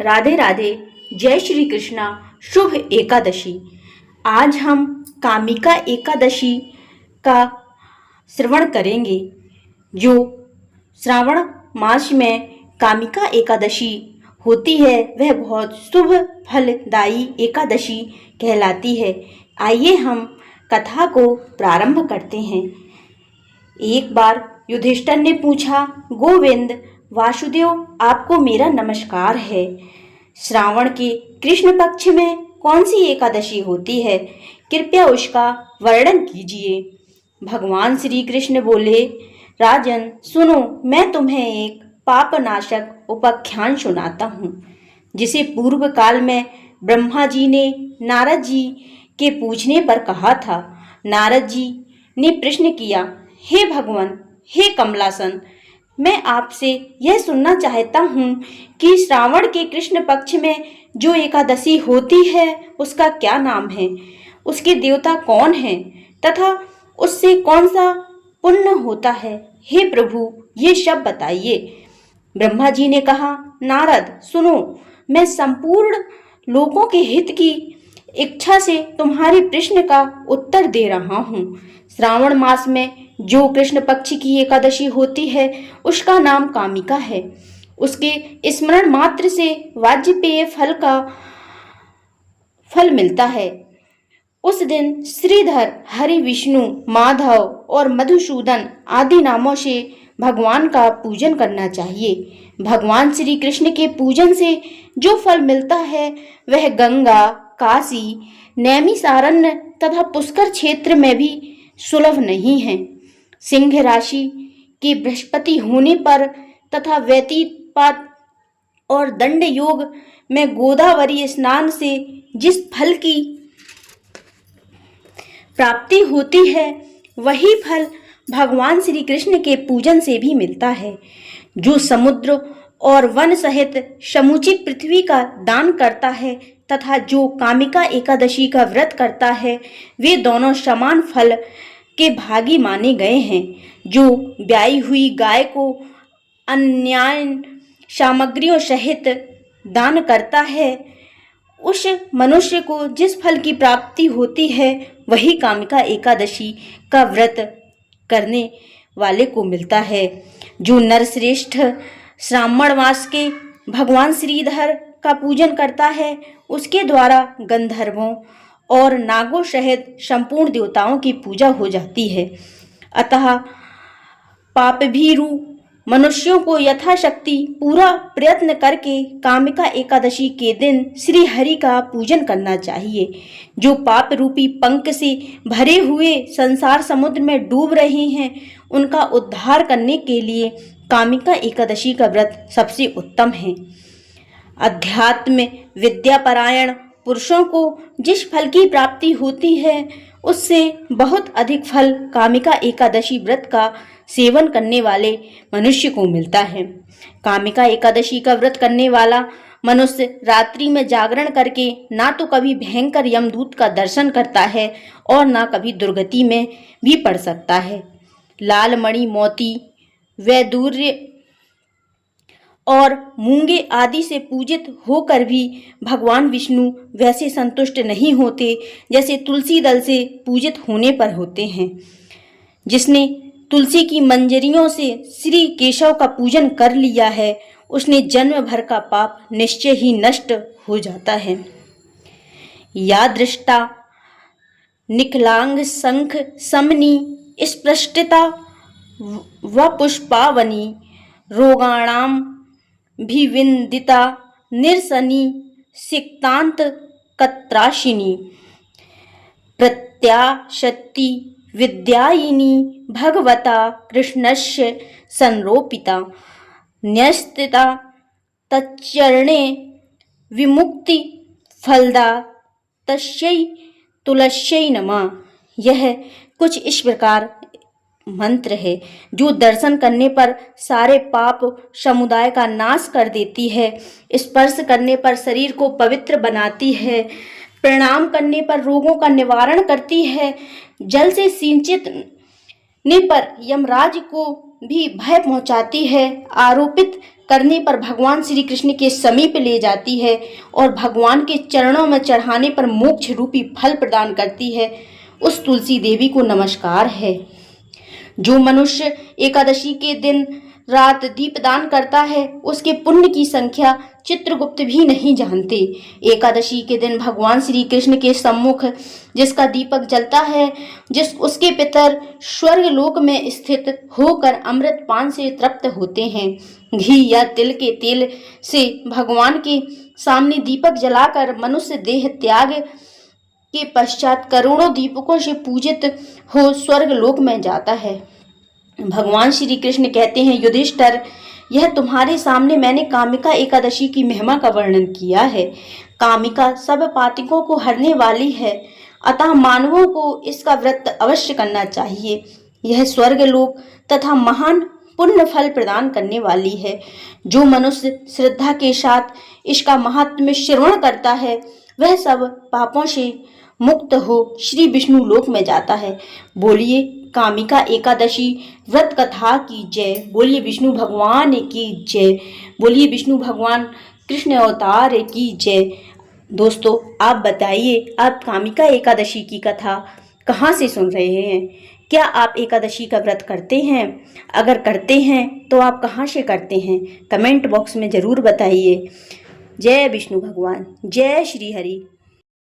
राधे राधे। जय श्री कृष्णा। शुभ एकादशी। आज हम कामिका एकादशी का श्रवण करेंगे। जो श्रावण मास में कामिका एकादशी होती है वह बहुत शुभ फलदायी एकादशी कहलाती है। आइए हम कथा को प्रारंभ करते हैं। एक बार युधिष्ठिर ने पूछा, गोविंद वासुदेव, आपको मेरा नमस्कार है। श्रावण के कृष्ण पक्ष में कौन सी एकादशी होती है? कृपया उसका वर्णन कीजिए। भगवान श्री कृष्ण बोले, राजन सुनो, मैं तुम्हें एक पापनाशक उपाख्यान सुनाता हूँ, जिसे पूर्व काल में ब्रह्मा जी ने नारद जी के पूछने पर कहा था। नारद जी ने प्रश्न किया, हे भगवान, हे कमलासन, मैं आपसे यह सुनना चाहता हूँ कि श्रावण के कृष्ण पक्ष में जो एकादशी होती है उसका क्या नाम है, उसके देवता कौन हैं तथा उससे कौन सा पुण्य होता है? हे प्रभु, ये सब बताइए। ब्रह्मा जी ने कहा, नारद सुनो, मैं संपूर्ण लोगों के हित की इच्छा से तुम्हारे प्रश्न का उत्तर दे रहा हूँ। श्रावण मास में जो कृष्ण पक्ष की एकादशी होती है उसका नाम कामिका है। उसके स्मरण मात्र से वाजपेय फल का फल मिलता है। उस दिन श्रीधर, हरि, विष्णु, माधव और मधुसूदन आदि नामों से भगवान का पूजन करना चाहिए। भगवान श्री कृष्ण के पूजन से जो फल मिलता है वह गंगा, काशी, नैमिषारण्य तथा पुष्कर क्षेत्र में भी सुलभ नहीं है। सिंह राशि के बृहस्पति होने पर तथा व्यतिपात और दंड योग में गोदावरी स्नान से जिस फल की प्राप्ति होती है वही फल भगवान श्री कृष्ण के पूजन से भी मिलता है। जो समुद्र और वन सहित समूची पृथ्वी का दान करता है तथा जो कामिका एकादशी का व्रत करता है वे दोनों समान फल के भागी माने गए हैं। जो ब्याई हुई गाय को अन्य सामग्रियों सहित दान करता है उस मनुष्य को जिस फल की प्राप्ति होती है वही कामिका एकादशी का व्रत करने वाले को मिलता है। जो नरश्रेष्ठ श्रावण मास के भगवान श्रीधर का पूजन करता है उसके द्वारा गंधर्वों और नागों सहित संपूर्ण देवताओं की पूजा हो जाती है। अतः पापभीरु मनुष्यों को यथाशक्ति पूरा प्रयत्न करके कामिका एकादशी के दिन श्री हरि का पूजन करना चाहिए। जो पाप रूपी पंख से भरे हुए संसार समुद्र में डूब रहे हैं उनका उद्धार करने के लिए कामिका एकादशी का व्रत सबसे उत्तम है। अध्यात्म विद्यापरायण पुरुषों को जिस फल की प्राप्ति होती है उससे बहुत अधिक फल कामिका एकादशी व्रत का सेवन करने वाले मनुष्य को मिलता है। कामिका एकादशी का व्रत करने वाला मनुष्य रात्रि में जागरण करके ना तो कभी भयंकर यमदूत का दर्शन करता है और ना कभी दुर्गति में भी पड़ सकता है। लाल मणि, मोती, वैदूर्य और मूंगे आदि से पूजित होकर भी भगवान विष्णु वैसे संतुष्ट नहीं होते जैसे तुलसी दल से पूजित होने पर होते हैं। जिसने तुलसी की मंजरियों से श्री केशव का पूजन कर लिया है उसने जन्म भर का पाप निश्चय ही नष्ट हो जाता है। या दृष्टा निखलांग शंख समनी स्पृष्टता व पुष्पावनी रोगाणाम भिविंदिता निरसनी सिक्तांत कत्राशिनी प्रत्याशक्ति विद्यायिनी भगवता कृष्णस्य संरोपिता न्यस्तिता तच्चरणे विमुक्ति फलदा तस्यै तुलस्यै नमः। यह कुछ इस प्रकार मंत्र है जो दर्शन करने पर सारे पाप समुदाय का नाश कर देती है, स्पर्श करने पर शरीर को पवित्र बनाती है, प्रणाम करने पर रोगों का निवारण करती है, जल से सिंचित ने पर यमराज को भी भय पहुंचाती है, आरोपित करने पर भगवान श्री कृष्ण के समीप ले जाती है और भगवान के चरणों में चढ़ाने पर मोक्ष रूपी फल प्रदान करती है, उस तुलसी देवी को नमस्कार है। जो मनुष्य एकादशी के दिन रात दीपदान करता है, उसके पुण्य की संख्या चित्रगुप्त भी नहीं जानते। एकादशी के दिन भगवान श्री कृष्ण के सम्मुख जिसका दीपक जलता है, उसके पितर स्वर्ग लोक में स्थित होकर अमृत पान से तृप्त होते हैं। घी या तिल के तेल से भगवान के सामने दीपक जलाकर मनुष्य देह त्याग के पश्चात करोड़ों दीपकों से पूजित हो स्वर्ग लोक में जाता है। भगवान श्री कृष्ण कहते हैं, युधिष्ठिर, यह तुम्हारे सामने मैंने कामिका एकादशी की महिमा का वर्णन किया है। कामिका सब पातकों को हरने वाली है, अतः मानवों को इसका व्रत अवश्य करना चाहिए। यह स्वर्ग लोक तथा महान पुण्य फल प्रदान करने वाली है। जो मनुष्य श्रद्धा के साथ इसका महात्म्य श्रवण करता है, वह सब पापों से मुक्त हो श्री विष्णु लोक में जाता है। बोलिए कामिका एकादशी व्रत कथा की जय। बोलिए विष्णु भगवान की जय। बोलिए विष्णु भगवान कृष्ण अवतार की जय। दोस्तों, आप बताइए, आप कामिका एकादशी की कथा कहाँ से सुन रहे हैं? क्या आप एकादशी का व्रत करते हैं? अगर करते हैं तो आप कहाँ से करते हैं? कमेंट बॉक्स में ज़रूर बताइए। जय विष्णु भगवान, जय श्री हरि।